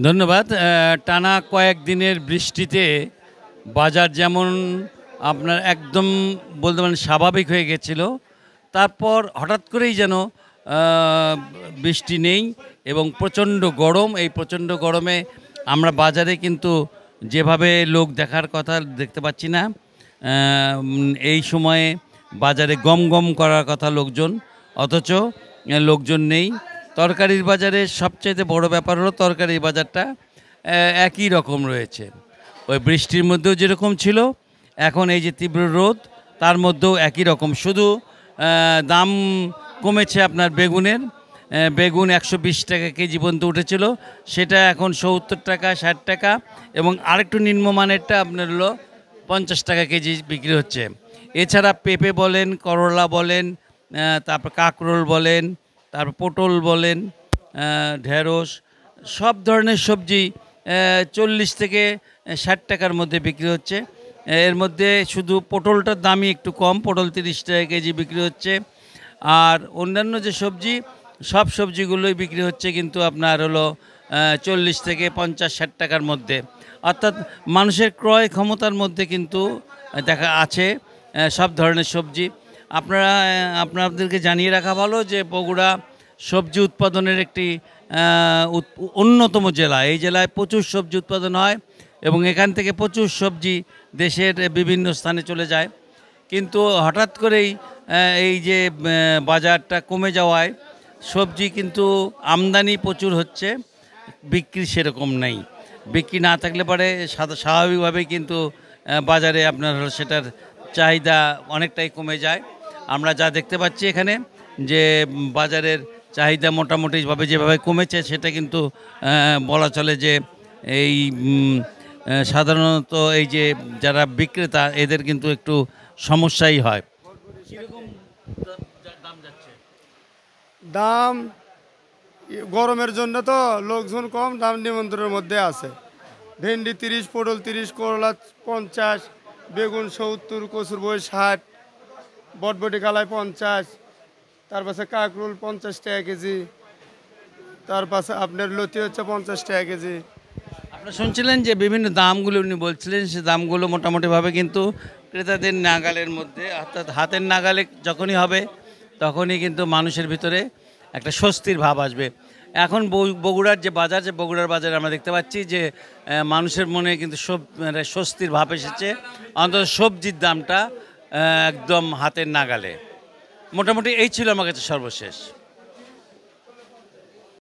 ধন্যবাদ। টানা কয়েকদিনের বৃষ্টিতে বাজার যেমন আপনার একদম বলতে পারেন স্বাভাবিক হয়ে গেছিল, তারপর হঠাৎ করেই যেন আ বৃষ্টি নেই এবং প্রচণ্ড গরম। এই প্রচণ্ড গরমে আমরা বাজারে কিন্তু যেভাবে লোক দেখার কথা দেখতে পাচ্ছি না। এই সময়ে বাজারে গম, গম করার কথা লোকজন, অথচ লোকজন নেই। তরকারির বাজারে সবচাইতে বড় ব্যাপার হলো তরকারির বাজারটা একই রকম রয়েছে। ওই বৃষ্টির মধ্যেও যেরকম ছিল, এখন এই যে তীব্র রোদ তার মধ্যেও একই রকম। শুধু দাম কমেছে আপনার বেগুনের। বেগুন ১২০ টাকা কেজি পর্যন্ত উঠেছিল, সেটা এখন ৭০ টাকা, ৬০ টাকা এবং আরেকটু নিম্নমানেরটা আপনার হলো ৫০ টাকা কেজি বিক্রি হচ্ছে। এছাড়া পেঁপে বলেন, করলা বলেন, তারপর কাঁকরোল বলেন, তারপর পটল বলেন, ঢেঁড়স, সব ধরনের সবজি ৪০ থেকে ৬০ টাকার মধ্যে বিক্রি হচ্ছে। এর মধ্যে শুধু পটলটার দামই একটু কম, পটল ৩০ টাকা কেজি বিক্রি হচ্ছে। আর অন্যান্য যে সবজি, সব সবজিগুলোই বিক্রি হচ্ছে কিন্তু আপনার হলো ৪০ থেকে ৫০-৬০ টাকার মধ্যে। অর্থাৎ মানুষের ক্রয় ক্ষমতার মধ্যে কিন্তু দেখা আছে সব ধরনের সবজি। আপনাদেরকে জানিয়ে রাখা ভালো যে বগুড়া সবজি উৎপাদনের একটি অন্যতম জেলা। এই জেলায় প্রচুর সবজি উৎপাদন হয় এবং এখান থেকে প্রচুর সবজি দেশের বিভিন্ন স্থানে চলে যায়। কিন্তু হঠাৎ করেই এই যে বাজারটা কমে যাওয়ায় সবজি কিন্তু আমদানি প্রচুর হচ্ছে, বিক্রি সেরকম নেই। বিক্রি না থাকলে পরে স্বাভাবিকভাবেই কিন্তু বাজারে আপনার সেটার চাহিদা অনেকটাই কমে যায়। আমরা যা দেখতে পাচ্ছি এখানে যে বাজারের চাহিদা মোটামুটিভাবে যেভাবে কমেছে, সেটা কিন্তু বলা চলে যে এই সাধারণত এই যে যারা বিক্রেতা এদের কিন্তু একটু সমস্যাই হয়। দাম গরমের জন্য তো লোকজন কম, দাম নিমন্ত্রণের মধ্যে আছে। ভেন্ডি ৩০, পটল ৩০, করলা ৫০, বেগুন ৭০, কচুর বই ৬০, বটবটি কালাই ৫০, তার পাশে কাঁকরোল ৫০ টাকা কেজি, তার পাশে আপনার লতি হচ্ছে ৫০ টাকা কেজি। আপনারা শুনছিলেন যে বিভিন্ন দামগুলো উনি বলছিলেন, সে দামগুলো মোটামুটিভাবে কিন্তু ক্রেতাদের নাগালের মধ্যে, অর্থাৎ হাতের নাগালে যখনই হবে তখনই কিন্তু মানুষের ভিতরে একটা স্বস্তির ভাব আসবে। এখন বগুড়ার যে বাজার, যে বগুড়ার বাজারে আমরা দেখতে পাচ্ছি যে মানুষের মনে কিন্তু স্বস্তির ভাব এসেছে। অন্তত সবজির দামটা একদম হাতের নাগালে। মোটামুটি এই ছিল আমার কাছে সর্বশেষ।